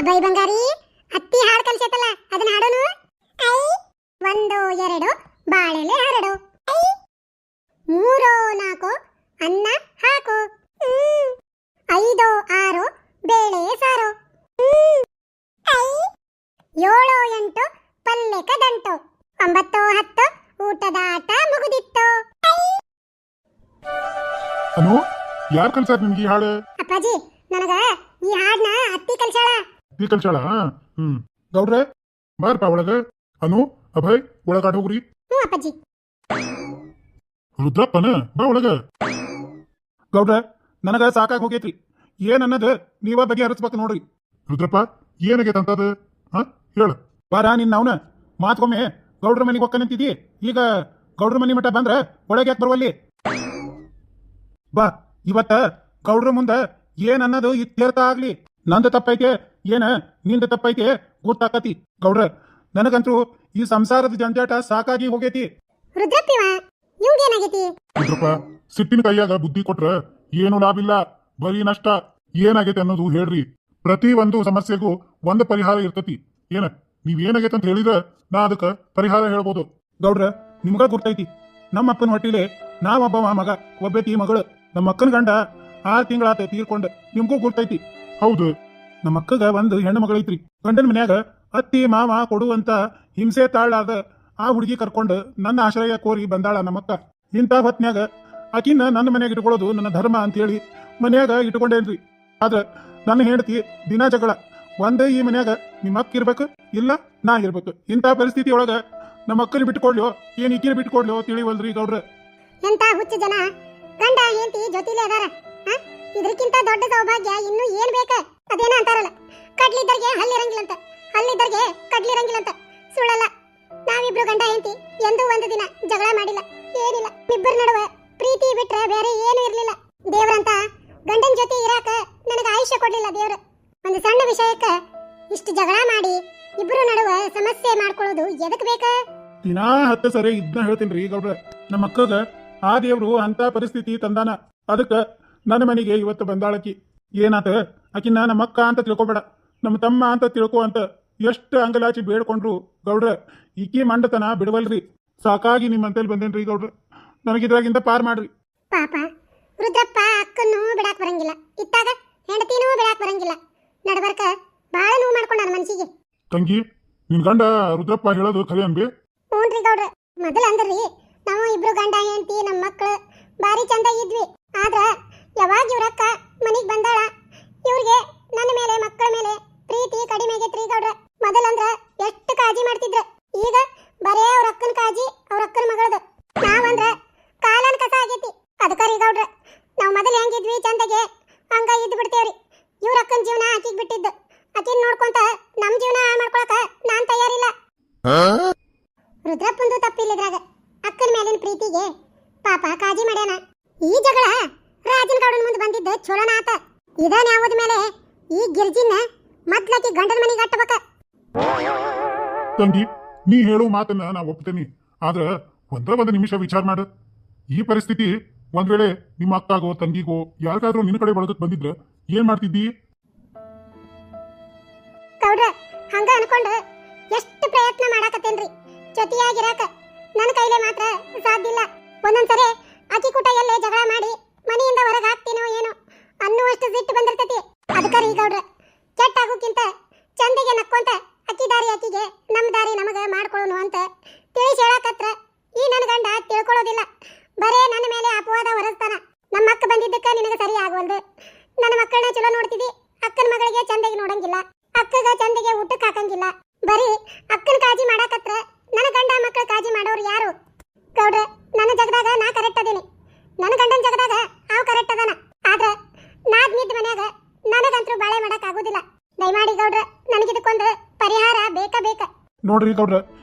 By ಬಂಗಾರಿ ಅತ್ತಿ ಹಾಡು ಕಲ್ಸೈತಲ್ಲ ಅದನ್ನ ಹಾಡೋನು. ಐ ಒಂದು ಎರಡು ಬಾಳೆಲೆ ಹರಡು, ಐ ಮೂರೋ ನಾಲ್ಕು ಅನ್ನ ಹಾಕು, ಐದೋ ಆರು ಬೇಳೆ ಸಾರು, ಐ ಏಳು ಎಂಟು ಪಲ್ಲೆ ಕದಂಟು, 9 10 ಊಟದ ಆಟ ಮುಗಿದಿತ್ತು. ಅನು ಯಾರು ಕಲ್ಸಾರ ನಿಮ್ಗೆ ಈ ಹಾಡು? ಅಪ್ಪಾಜಿ ನನಗ ಈ ಹಾಡ್ನ ಅತ್ತಿ ಕಲ್ಸಾಳ. ಈ ಕಲ್ಸಾಳ? ಗೌಡ್ರೆ ಬಾರ್ಪಾ ಒಳಗ. ಅನು ಅಭಯ್ ಒಳಗಾಡ್ ಹೋಗ್ರಿ. ಅಪ್ಪಾಜಿ. ರುದ್ರಪ್ಪನ ಬಾ ಒಳಗ. ಗೌಡ್ರ ನನಗ ಸಾಕಾಗಿ ಹೋಗೈತ್ರಿ, ಏನ್ ಅನ್ನದ ನೀವ ಬಗ್ಗೆ ಹರಿಸ್ಬೇಕು ನೋಡ್ರಿ. ರುದ್ರಪ್ಪ ಏನಾಗೈತ ಅಂತದ ಹೇಳ. ಬಾರ ನಿನ್ ಅವನ ಮಾತ್ಕೊಮ್ಮೆ ಗೌಡ್ರ ಮನೆಗೆ ಹೊಕ್ಕನಂತಿದಿ, ಈಗ ಗೌಡ್ರ ಮನಿ ಮಠ ಬಂದ್ರ ಒಳಗೆ ಯಾಕೆ ಬರುವಲ್ಲಿ? ಬಾ ಇವತ್ತ ಗೌಡ್ರ ಮುಂದ ಏನ್ ಅನ್ನೋದು ಇತ್ಯರ್ಥ ಆಗ್ಲಿ. ನಂದು ತಪ್ಪೈತೆ ಏನ ನಿಂದ ತಪ್ಪೈತೆ ಗೊತ್ತಾಕತಿ. ಗೌಡ್ರ ನನಗಂತೂ ಈ ಸಂಸಾರದ ಜಂಜಾಟ ಸಾಕಾಗಿ ಹೋಗೈತಿ. ರುದ್ರಪ್ಪ ಸಿಟ್ಟಿನ ಕೈಯಾಗ ಬುದ್ಧಿ ಕೊಟ್ರ ಏನು ಲಾಭ ಇಲ್ಲ, ಬರೀ ನಷ್ಟ. ಏನಾಗೈತೆ ಅನ್ನೋದು ಹೇಳ್ರಿ. ಪ್ರತಿ ಒಂದು ಸಮಸ್ಯೆಗೂ ಒಂದು ಪರಿಹಾರ ಇರ್ತತಿ. ಏನ ನೀವೇನಾಗೈತೆ ಅಂತ ಹೇಳಿದ್ರ ನಾ ಅದಕ್ಕ ಪರಿಹಾರ ಹೇಳ್ಬೋದು. ಗೌಡ್ರ ನಿಮ್ಗ ಗುರ್ತೈತಿ, ನಮ್ಮ ಅಪ್ಪನ ಹೊಟ್ಟಿಲೆ ನಾವೊಬ್ಬ ಮಗ ಒಬ್ಬತಿ ಮಗಳು. ನಮ್ಮ ಅಕ್ಕನ ಗಂಡ 6 ತಿಂಗಳಾತ ತೀರ್ಕೊಂಡ, ನಿಮ್ಗೂ ಗುರ್ತೈತಿ. ಹೌದು, ನಮ್ಮ ಅಕ್ಕಗ ಒಂದು ಹೆಣ್ಣು ಮಗಳೈತ್ರಿ. ಗಂಡನ ಮನ್ಯಾಗ ಅತ್ತಿ ಮಾವ ಕೊಡುವಂತ ಹಿಂಸೆ ತಾಳಾದ ಆ ಹುಡುಗಿ ಕರ್ಕೊಂಡು ನನ್ನ ಆಶ್ರಯ ಕೋರಿ ಬಂದಾಳ ನಮ್ಮಕ್ಕ. ಇಂಥ ಹೊತ್ನ್ಯಾಗ ಆಕಿನ ನನ್ನ ಮನ್ಯಾಗ ಇಟ್ಕೊಳ್ಳೋದು ನನ್ನ ಧರ್ಮ ಅಂತೇಳಿ ಮನ್ಯಾಗ ಇಟ್ಕೊಂಡೇನ್ರಿ. ಆದ್ರ ನನ್ನ ಹೆಂಡತಿ ದಿನ ಜಗಳ. ಒಂದೇ ಈ ಮನ್ಯಾಗ ನಿಮ್ಮ ಅಕ್ಕ ಇರ್ಬೇಕು, ಇಲ್ಲ ನಾ ಇರ್ಬೇಕು. ಇಂಥ ಪರಿಸ್ಥಿತಿ ಒಳಗ ನಮ್ಮ ಅಕ್ಕನ ಬಿಟ್ಕೊಡ್ಲೋ ಏನ್ ಈಕಿನ ಬಿಟ್ಕೊಡ್ಲೋ ತಿಳಿವಲ್ರಿ ಗೌಡ್ರ. ಎಂತ ಹುಚ್ಚು ಜನ ಗಂಡ ಹೆಂಡತಿ ಜೊತೆಲೇ ಅದಾರ. ಇದಕ್ಕಿಂತ ದೊಡ್ಡ ಸೌಭಾಗ್ಯ ಇನ್ನು ಏನ್ ಬೇಕ? ಅದೇನ ಅಂತಾರಲ್ಲ, ಕಡ್ಲಿದ್ದರ್ಗೆ ಹಲ್ಲಿರಂಗಿಲ್ಲಂತ, ಹಲ್ಲಿದ್ದರ್ಗೆ ಕಡ್ಲಿರಂಗಿಲ್ಲಂತ. ಸುಳ್ಳಲ್ಲ. ನಾವಿಬ್ರು ಗಂಡ ಹೆಂಡತಿ ಎಂದೂ ಒಂದು ದಿನ ಜಗಳ ಮಾಡಿಲ್ಲ, ಏನಿಲ್ಲ. ಇಬ್ಬರ ನಡುವೆ ಪ್ರೀತಿ ಬಿಟ್ರೆ ಬೇರೆ ಏನು ಇರ್ಲಿಲ್ಲ. ದೇವ್ರಂತ ಗಂಡನ ಜೊತೆ ಇರಾಕ ನನಗೆ ಆಯುಷ್ಯ ಕೊಡ್ಲಿಲ್ಲ ದೇವ್ರ. ಒಂದು ಸಣ್ಣ ವಿಷಯಕ್ಕ ಇಷ್ಟು ಜಗಳ ಮಾಡಿ ಇಬ್ರು ನಡುವೆ ಸಮಸ್ಯೆ ಮಾಡ್ಕೊಳ್ಳೋದು ಎದಕ್ ಬೇಕ? ದಿನಾ 10 ಸರಿ ಇದನ್ನ ಹೇಳ್ತೀನಿ ಗೌಡ್ರ. ನಮ್ಮ ಅಕ್ಕಗ ಆ ದೇವ್ರು ಅಂತ ಪರಿಸ್ಥಿತಿ ತಂದಾನ. ಅದಕ್ಕ ನನ್ನ ಮನೆಗೆ ಇವತ್ತು ಬಂದಾಳಕಿ. ಏನಾತ ಆಕಿನ ನಮ್ಮ ಅಕ್ಕ ಅಂತ ತಿಳ್ಕೊಬೇಡ, ನಮ್ಮ ತಮ್ಮ ಅಂತ ತಿಳ್ಕೊ ಅಂತ ಎಷ್ಟು ಅಂಗಲಾಚಿ ಬೇಡ್ಕೊಂಡ್ರು ಗೌಡ್ರ ಈಕಿ ಮಂಡತನ ಬಿಡವಲ್ರಿ. ಸಾಕಾಗಿ ನಿಮ್ಮಂತೇಳಿ ಬಂದೇನ್ರಿ ಗೌಡ್ರ, ನನಗಿದ್ರಾಗಿಂದ ಪಾರ್ ಮಾಡ್ರಿ. ಪಾಪ ರುದ್ರಪ್ಪ ಅಕ್ಕನ್ನು ಬಿಡಾಕ್ ಬರಂಗಿಲ್ಲ, ಇತ್ತಾಗ ಹೆಂಡತಿನೂ ಬಿಡಾಕ್ ಬರಂಗಿಲ್ಲ. ನಡಬರ್ಕ ಬಾಳ ನೋವು ಮಾಡ್ಕೊಂಡಾನ ಮನ್ಸಿಗೆ. ತಂಗಿ ನಿನ್ ಗಂಡ ರುದ್ರಪ್ಪ ಹೇಳೋದು ಖರೆ ಅನ್ಬಿ? ಹ್ಞೂನ್ರಿ ಗೌಡ್ರ, ಮೊದಲು ಅಂದ್ರಿ ನಾವು ಇಬ್ರು ಗಂಡ ಹೆಂಡತಿ ನಮ್ಮ ಮಕ್ಕಳು ಬಾರಿ ಚಂದ ಇದ್ವಿ. ಆದ್ರ ಯಾವಾಗ ಇವ್ರಕ್ಕ ಮನಿಗ್ ಬಂದಾಳ ಇವ್ರಿಗೆ ನನ್ನ ಮೇಲೆ ಮಕ್ಕಳ ಮೇಲೆ ಪ್ರೀತಿ ಕಡಿಮೆ ಆಗೈತ್ರಿ ಗೌಡ್ರ. ಮೊದಲಂದ್ರ ಎಷ್ಟು ಕಾಳಜಿ ಮಾಡ್ತಿದ್ರ, ಈಗ ಬರೇ ಅವ್ರ ಅಕ್ಕನ ಕಾಳಜಿ ಅವ್ರ ಅಕ್ಕನ ಮಗಳದು. ನಾವಂದ್ರ ಕಾಲನ್ ಕಸ ಆಗೈತಿ. ಅದಕ್ಕರಿ ಗೌಡ್ರ ನಾವು ಮೊದಲು ಹೆಂಗಿದ್ವಿ ಚಂದಗೆ ಹಂಗ ಇದ್ದು ಬಿಡ್ತೇವ್ರಿ. ಇವ್ರ ಅಕ್ಕನ ಜೀವನ ಆಕಿಗ್ ಬಿಟ್ಟಿದ್ದು, ಆಕಿನ್ ನೋಡ್ಕೊಂತ ನಮ್ ಜೀವನ ಮಾಡ್ಕೊಳಕ ನಾನ್ ತಯಾರಿಲ್ಲ. ರುದ್ರಪ್ಪಂದು ತಪ್ಪಿಲ್ಲಿದ್ರಾಗ, ಅಕ್ಕನ ಮೇಲಿನ ಪ್ರೀತಿಗೆ ಪಾಪ ಕಾಜಿ ಮಾಡ್ಯಾನ. ಈ ಜಗಳ ರಾಜನ ಗೌಡನ ಮುಂದೆ ಬಂದಿದ್ದ ಚೋಳನ ಆತ. ಇದ ನ್ಯಾವದ ಮೇಲೆ ಈ ಗಿರ್ಜಿನ ಮೊದ್ಲಾಕಿ ಗಂಡನ ಮನೆಗೆ ಅಟ್ಟಬೇಕ. ತಂಗಿ ನೀ ಹೇಳು ಮಾತನ್ನ ನಾ ಒಪ್ತೇನಿ, ಆದ್ರ ಒಂದು ನಿಮಿಷ ವಿಚಾರ ಮಾಡು. ಈ ಪರಿಸ್ಥಿತಿ ಒಂದ್ ವೇಳೆ ನಿಮ್ಮ ಅಕ್ಕಾಗೋ ತಂಗಿಗೋ ಯಾರಿಗಾದ್ರೂ ನಿನ್ನ ಕಡೆ ಬಳಗಕ್ ಬಂದಿದ್ರ ಏನ್ ಮಾಡ್ತಿದ್ದಿ? ಗೌಡ್ರ ಹಂಗ ಅನ್ಕೊಂಡು ಎಷ್ಟು ಪ್ರಯತ್ನ ಮಾಡಾಕತ್ತೇನ್ರಿ ಜೊತೆಯಾಗಿರಾಕ. ನನ್ನ ಕೈಲೇ ಮಾತ್ರ ಸಾಧ್ಯ ಇಲ್ಲ. ಒಂದೊಂದ್ಸರಿ ಅಕ್ಕಿ ಕೂಟ ಎಲ್ಲೇ ಜಗಳ ಮಾಡಿ ಮನೆಯಿಂದ ಹೊರಗೆ ಹಾಕ್ತೀನೋ ಏನೋ ಅನ್ನುವಷ್ಟು ಸಿಟ್ಟು ಬಂದಿರ್ತೈತಿ. ಅದಕ್ಕರಿ ಗೌಡ್ರ ಕೆಟ್ಟ ಆಗೋಕ್ಕಿಂತ ಚಂದಿಗೆ ನಕ್ಕೊಂತ ಅಕ್ಕಿ ದಾರಿ ಅಕ್ಕಿಗೆ ನಮ್ಮ ದಾರಿ ನಮಗ ಮಾಡ್ಕೊಳ್ಳೋನು ಅಂತ ತಿಳಿಸಿ ಹೇಳಾಕತ್ರ ಈ ನನ್ನ ಗಂಡ ತಿಳ್ಕೊಳ್ಳೋದಿಲ್ಲ. ಬರೇ ನನ್ನ ಮೇಲೆ ಅಪವಾದ ಹೊರಸ್ತಾನ. ನಮ್ಮ ಅಕ್ಕ ಬಂದಿದ್ದಕ್ಕ ನಿನಗೆ ಸರಿ ಆಗವಲ್ದು, ನನ್ನ ಮಕ್ಕಳನ್ನ ಚಲೋ ನೋಡ್ತಿದ್ದಿ, ಅಕ್ಕನ ಮಗಳಿಗೆ ಚಂದಗೆ ನೋಡಂಗಿಲ್ಲ, ಅಕ್ಕಗ ಚಂದಗೆ ಊಟಕ್ಕೆ ಹಾಕಂಗಿಲ್ಲ. ಬರೀ ಅಕ್ಕನ ಕಾಳಜಿ ಮಾಡಾಕತ್ರ ನನ್ನ ಗಂಡ ಮಕ್ಕಳ ಕಾಳಜಿ ಮಾಡೋರು ಯಾರು? ಗೌಡ್ರ ನನ್ನ ಜಗದಾಗ ನಾ ಕರೆಕ್ಟ್ ಅದೇನಿ, ನನ್ನ ಗಂಡನ ಜಗದಾಗ ಅವ್ ಕರೆಕ್ಟ್ ಅದಾನ. ಆದ್ರ ನಾದ್ ನಿದ್ದ ಮನ್ಯಾಗ ನನಗಂತೂ ಬಾಳೆ ಮಾಡಕ್ ಆಗುದಿಲ್ಲ. ದಯಮಾಡಿ ಗೌಡ್ರ ನನಗಿದಕ್ಕೊಂದು ಪರಿಹಾರ ಬೇಕ. ನೋಡ್ರಿ ಗೌಡ್ರ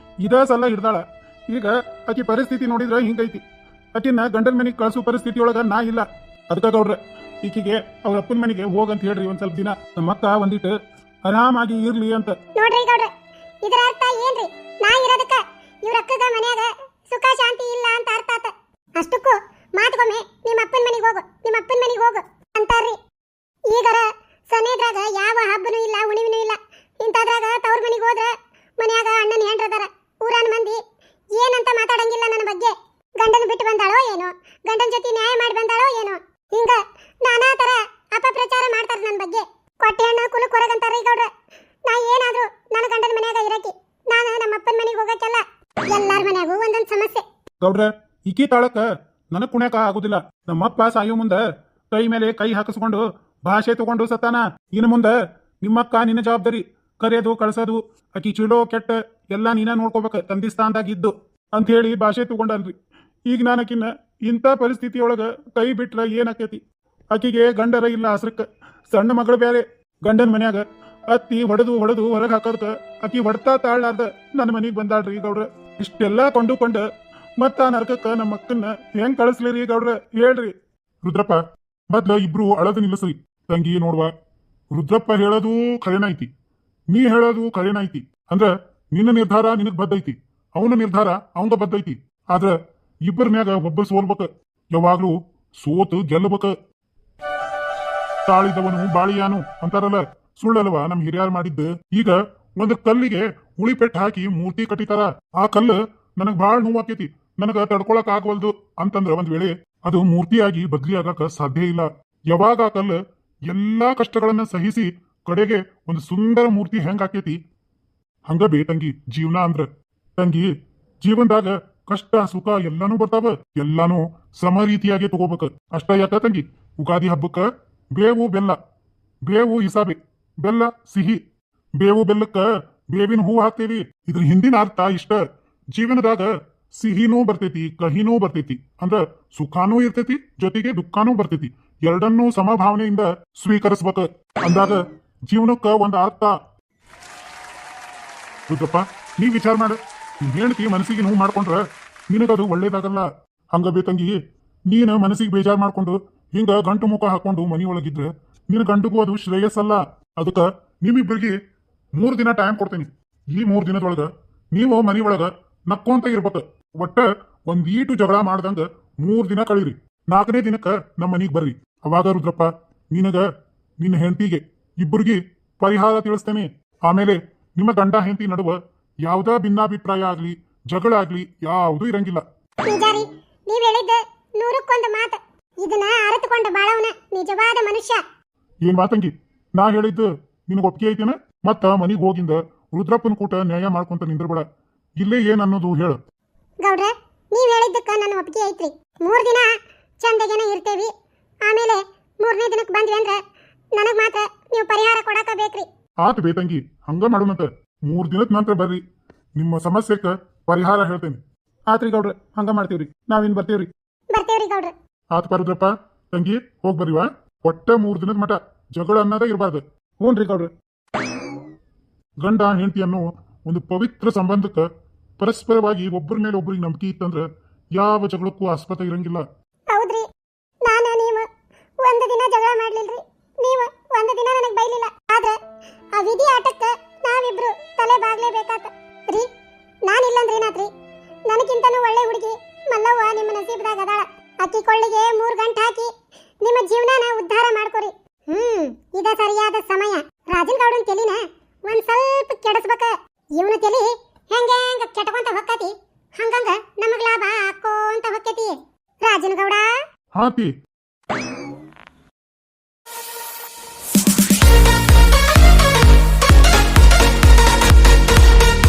ಇದ ಸಲ ಹಿಡ್ದಾಳ. ಈಗ ಆಕಿ ಪರಿಸ್ಥಿತಿ ನೋಡಿದ್ರ ಹಿಂಗೈತಿ. ಆಕಿನ ಗಂಡನ ಮನೆಗೆ ಕಳ್ಸೋ ಪರಿಸ್ಥಿತಿ ಒಳಗ ನಾ ಇಲ್ಲ. ಅದಕ್ಕ ಗೌಡ್ರ ಈಕಿಗೆ ಅವ್ರ ಅಪ್ಪನ ಮನೆಗೆ ಹೋಗಂತ ಹೇಳ್ರಿ ಒಂದ್ ಸ್ವಲ್ಪ ದಿನ. ನಮ್ಮ ಅಕ್ಕ ಒಂದಿಟ್ಟು ಆರಾಮಾಗಿ ಇರ್ಲಿ ಅಂತ. ನೋಡ್ರಿ ಗೌಡ್ರ ಇದರ ಅರ್ಥ ಏನ್ರಿ? ನಾ ಇರೋದಕ್ಕ ಇವ್ರ ಅಕ್ಕಗ ಮನ್ಯಾಗ ಸುಖ ಶಾಂತಿ ಇಲ್ಲ ಅಂತ ಅರ್ಥ ಆತ. ಅಷ್ಟಕ್ಕೂ ಮಾತುಗೊಮ್ಮೆ ನಿಮ್ಮ ಅಪ್ಪನ ಮನೆಗೆ ಹೋಗು ಅಂತಾರ್ರಿ. ಈಗರ ಸನೇದ್ರಾಗ ಯಾವ ಹಬ್ಬನೂ ಇಲ್ಲ, ಉಣಿವಿನೂ ಇಲ್ಲ. ಗಂಡನ ಜೊತೆ ನ್ಯಾಯ ಮಾಡಿ ಬಂದಾಳೋ ಏನೋ ಹಿಂಗ ನಾನಾ ತರ ಅಪಪ್ರಚಾರ ಮಾಡ್ತಾರ ನನ್ನ ಬಗ್ಗೆ ಕೊಟ್ಟೆ ಹಣ್ಣು ಕುಲಕ್ ಹೊರಗಂತಾರ ಈ ಗೌಡ್ರ ನಾ ಏನಾದ್ರು ನನ್ನ ಗಂಡನ ಮನ್ಯಾಗ ಇರಕಿ ನಾನು ನಮ್ಮ ಅಪ್ಪನ ಮನೆಗೆ ಹೋಗಕ್ಕೆಲ್ಲ ಎಲ್ಲಾರ ಮನ್ಯಾಗೂ ಒಂದೊಂದು ಸಮಸ್ಯೆ ಗೌಡ್ರ ಈಕಿ ತಾಳಕ್ಕ ನನಗ್ ಕುಣ್ಯಾಕ ಆಗುದಿಲ್ಲ ನಮ್ಮಪ್ಪ ಸಾಯೋ ಮುಂದ ಕೈ ಮೇಲೆ ಕೈ ಹಾಕಿಸ್ಕೊಂಡು ಭಾಷೆ ತಗೊಂಡು ಸತ್ತಾನ ಇನ್ನು ಮುಂದ ನಿಮ್ಮಕ್ಕ ನಿನ್ನ ಜವಾಬ್ದಾರಿ ಕರೆಯೋದು ಕಳ್ಸೋದು ಆಕಿ ಚಲೋ ಕೆಟ್ಟ ಎಲ್ಲ ನೀನ ನೋಡ್ಕೋಬೇಕ ತಂದಿ ಸ್ಥಾನದಾಗಿದ್ದು ಅಂತ ಹೇಳಿ ಭಾಷೆ ತಗೊಂಡಲ್ರಿ ಈಗ ನಾನು ಆಕಿನ ಇಂಥ ಪರಿಸ್ಥಿತಿಯೊಳಗ ಕೈ ಬಿಟ್ರ ಏನಾಕೈತಿ ಆಕಿಗೆ ಗಂಡರ ಇಲ್ಲ ಹಸ್ರಕ್ಕ ಸಣ್ಣ ಮಗಳು ಬೇರೆ ಗಂಡನ ಮನ್ಯಾಗ ಅತ್ತಿ ಹೊಡೆದು ಹೊರಗೆ ಹಾಕೋದಕ್ಕ ಆಕಿ ಹೊಡ್ತಾ ತಾಳ್ಲಾರ್ದ ನನ್ನ ಮನೆಗೆ ಬಂದಾಳ್ರಿ ಗೌಡ್ರ ಇಷ್ಟೆಲ್ಲ ಕೊಂಡುಕೊಂಡ ಮತ್ತ ಆ ನರಕಕ್ಕ ನಮ್ಮ ಅಕ್ಕನ್ನ ಹೆಂಗ್ ಕಳಿಸ್ಲಿರಿ ಗೌಡ್ರ ಹೇಳ್ರಿ. ರುದ್ರಪ್ಪ ಮೊದ್ಲ ಇಬ್ರು ಅಳದು ನಿಲ್ಲಿಸ್ರಿ. ತಂಗಿ ನೋಡ್ವಾ, ರುದ್ರಪ್ಪ ಹೇಳೋದು ಖರೇನೈತಿ, ನೀ ಹೇಳೋದು ಖರೇನೈತಿ. ಅಂದ್ರ ನಿನ್ನ ನಿರ್ಧಾರ ನಿನಗ್ ಬದ್ದೈತಿ, ಅವನ ನಿರ್ಧಾರ ಅವಂಗ ಬದ್ದೈತಿ. ಆದ್ರ ಇಬ್ಬರ ಮ್ಯಾಗ ಒಬ್ಬರು ಸೋಲ್ಬೇಕ, ಯಾವಾಗ್ಲೂ ಸೋತು ಗೆಲ್ಲಬೇಕ. ತಾಳಿದವನು ಬಾಳಿಯಾನು ಅಂತಾರಲ್ಲ, ಸುಳ್ಳಲ್ವಾ ನಮ್ ಹಿರಿಯರ್ ಮಾಡಿದ್ದ. ಈಗ ಒಂದ್ ಕಲ್ಲಿಗೆ ಉಳಿ ಪೆಟ್ಟು ಹಾಕಿ ಮೂರ್ತಿ ಕಟ್ಟಿತಾರ. ಆ ಕಲ್ಲು ನನಗ್ ಬಾಳ್ ನೋವಾಕೈತಿ, ನನಗ ತಡ್ಕೊಳಕ್ ಆಗವಲ್ದು ಅಂತಂದ್ರ ಒಂದ್ ವೇಳೆ ಅದು ಮೂರ್ತಿಯಾಗಿ ಬದ್ಲಿ ಆಗಾಕ ಸಾಧ್ಯ ಇಲ್ಲ. ಯಾವಾಗ ಆ ಕಲ್ಲು ಎಲ್ಲಾ ಕಷ್ಟಗಳನ್ನ ಸಹಿಸಿ ಕಡೆಗೆ ಒಂದು ಸುಂದರ ಮೂರ್ತಿ ಹೆಂಗ್ ಆಕೇತಿ, ಹಂಗ ಬೇ ತಂಗಿ ಜೀವನ ಅಂದ್ರ. ತಂಗಿ ಜೀವನದಾಗ ಕಷ್ಟ ಸುಖ ಎಲ್ಲಾನು ಬರ್ತಾವ, ಎಲ್ಲಾನು ಸಮ ರೀತಿಯಾಗಿ ತಗೋಬೇಕ. ಅಷ್ಟ ಯಾಕ ತಂಗಿ, ಉಗಾದಿ ಹಬ್ಬಕ್ಕ ಬೇವು ಬೆಲ್ಲ, ಬೇವು ಇಸಾಬೆ, ಬೆಲ್ಲ ಸಿಹಿ. ಬೇವು ಬೆಲ್ಲಕ್ಕ ಬೇವಿನ ಹೂ ಹಾಕ್ತೇವಿ. ಇದ್ರ ಹಿಂದಿನ ಅರ್ಥ ಇಷ್ಟ, ಜೀವನದಾಗ ಸಿಹಿನೂ ಬರ್ತೈತಿ ಕಹಿನೂ ಬರ್ತೈತಿ, ಅಂದ್ರ ಸುಖಾನೂ ಇರ್ತೈತಿ ಜೊತೆಗೆ ದುಃಖನೂ ಬರ್ತೈತಿ. ಎರಡನ್ನೂ ಸಮಭಾವನೆಯಿಂದ ಸ್ವೀಕರಿಸ್ಬೇಕ. ಅಂದಾಗ ಜೀವನಕ್ಕ ಒಂದ್ ಅರ್ಥ. ರುದ್ರಪ್ಪ ನೀ ವಿಚಾರ ಮಾಡ, ನಿನ್ ಹೆಂಡತಿ ಮನಸ್ಸಿಗೆ ನೋವು ಮಾಡ್ಕೊಂಡ್ರ ನಿನಗದು ಒಳ್ಳೇದಾಗಲ್ಲ. ಹಂಗ ಬೇತಂಗಿ ನೀನ ಮನಸ್ಸಿಗೆ ಬೇಜಾರ್ ಮಾಡ್ಕೊಂಡು ಹಿಂಗ ಗಂಟು ಮುಖ ಹಾಕೊಂಡು ಮನಿ ಒಳಗಿದ್ರ ನಿನ್ ಗಂಟಗೂ ಅದು ಶ್ರೇಯಸ್ಸಲ್ಲ. ಅದಕ್ಕ ನಿಮ್ಮಿಬ್ಬರಿಗೆ 3 ದಿನ ಟೈಮ್ ಕೊಡ್ತೀನಿ. ಈ 3 ದಿನದೊಳಗ ನೀವು ಮನಿ ಒಳಗ ನಕ್ಕೊಂತ ಇರ್ಬೇಕ. ಒಟ್ಟ ಒಂದ್ ಈಟು ಜಗಳ ಮಾಡ್ದಂಗ 3 ದಿನ ಕಳೀರಿ. 4ನೇ ದಿನಕ್ಕ ನಮ್ಮ ಮನಿಗ್ ಬರ್ರಿ. ಅವಾಗ ರುದ್ರಪ್ಪ ನಿನಗ ನಿನ್ನ ಹೆಂಡತಿಗೆ ಇಬ್ಬರಿಗೆ ಪರಿಹಾರ ತಿಳಿಸ್ತೇನೆ. ಆಮೇಲೆ ನಿಮ್ಮ ಗಂಡ ಹೆಂಡತಿ ನಡುವ ಯಾವ್ದಾ ಭಿನ್ನಾಭಿಪ್ರಾಯ ಆಗ್ಲಿ ಜಗಳ ಆಗ್ಲಿ ಯಾವ್ದು ಇರಂಗಿಲ್ಲ. ಪೂಜಾರಿ ನೀವ್ ಹೇಳಿದ್ದ 100ಕ್ಕೊಂದು ಮಾತು, ಇದನ್ನ ಅರತುಕೊಂಡ ಬಾಳವನ ನಿಜವಾದ ಮನುಷ್ಯ. ಏನ್ ಮಾತಂಗಿ, ನಾ ಹೇಳಿದ್ದು ನಿನಗ ಒಪ್ಪಿಗೆ ಐತೇನ? ಮತ್ತ ಮನಿಗ್ ಹೋಗಿಂದ ರುದ್ರಪ್ಪನ ಕೂಟ ನ್ಯಾಯ ಮಾಡ್ಕೊಂತ ನಿಂದ್ರಬೇಡ. ಇಲ್ಲೇ ಏನ್ ಅನ್ನೋದು ಹೇಳ. ಗೌಡ್ರ ನೀವ್ ಹೇಳಿದ್ದಕ್ಕ ನನ್ನ ಒಪ್ಪಿಗೆ ಐತ್ರಿ. 3 ದಿನ ಚಂದಗೆನ ಇರ್ತೇವಿ. ಆಮೇಲೆ 3ನೇ ದಿನಕ್ಕೆ ಬಂದ್ವಿ ಅಂದ್ರ ನನಗ್ ಮಾತ್ರ ನೀವು ಪರಿಹಾರ ಕೊಡಾಕ ಬೇಕ್ರಿ. ಆತ್ ಬೇತಂಗಿ, ಹಂಗ ಮಾಡೋಣಂತ. 3 ದಿನದ ನಂತರ ಬರ್ರಿ, ನಿಮ್ಮ ಸಮಸ್ಯೆಕ್ಕ ಪರಿಹಾರ ಹೇಳ್ತೇನೆ. ಆತ್ರಿ ಗೌಡ್ರ, ಹಂಗ ಮಾಡ್ತೀವ್ರಿ. ನಾವಿನ್ ಬರ್ತೀವ್ರಿ. ಬರ್ತೇವ್ರಿ ಗೌಡ್ರ. ಆತ್ ರುದ್ರಪ್ಪ ತಂಗಿ ಹೋಗ್ ಬರ್ರಿವಾ. ಒಟ್ಟ 3 ದಿನದ ಮಠ ಜಗಳ ಅನ್ನೋದ ಇರಬಾರ್ದು. ಹ್ಞೂನ್ರಿ ಗೌಡ್ರ. ಗಂಡ ಹೆಂಡತಿ ಅನ್ನೋ ಒಂದು ಪವಿತ್ರ ಸಂಬಂಧಕ್ಕ ಪರಸ್ಪರವಾಗಿ ಒಬ್ಬರ ಮೇಲೆ ಒಬ್ಬರಿಗೆ ನಂಬಿಕೆ ಇತ್ತಂದ್ರ ಯಾವ ಜಗಳಕ್ಕೂ ಆಸ್ಪದ ಇರಂಗಿಲ್ಲ. ಹೌದ್ರಿ, ನೀವು 1 ದಿನ ಜಗಳ ಮಾಡ್ಲಿಲ್ರಿ, ನೀವು 1 ದಿನ ನನಗ್ ಬೈಲಿಲ್ಲ. ಆದ್ರ ಆ ವಿಧಿ ಆಟಕ್ಕ ನಾವಿಬ್ರು ತಲೆ ಬಾಗ್ಲೇಬೇಕಾತ ರೀ. ನಾನಿಲ್ಲಂದ್ರೆ ಏನಾತ್ರಿ, ನನಗಿಂತನೂ ಒಳ್ಳೆ ಹುಡುಗಿ ಮಲ್ಲವ್ವ ನಿಮ್ಮ ನಸೀಬ್ದಾಗ ಅದಾಳ. ಅಕ್ಕಿ ಕೊಳ್ಳಿಗೆ 3 ಗಂಟೆ ಹಾಕಿ ನಿಮ್ಮ ಜೀವನನ ಉದ್ಧಾರ ಮಾಡ್ಕೊರಿ. ಇದ ಸರಿಯಾದ ಸಮಯ. ರಾಜನ್ ಗೌಡನ್ ತೆಲಿನ ಒಂದ್ ಸ್ವಲ್ಪ ಕೆಡಿಸ್ಬೇಕ. ಇವನ ತೆಲಿ ಹೆಂಗ ಕೆಟ್ಕೊಂತ ಹೊಕ್ಕತಿ, ಹಂಗಂಗ ನಮಗ್ ಲಾಭ ಹಾಕೋಂತ ಹೊಕ್ಕತಿ. ರಾಜನ್ ಗೌಡ ಹಾತಿ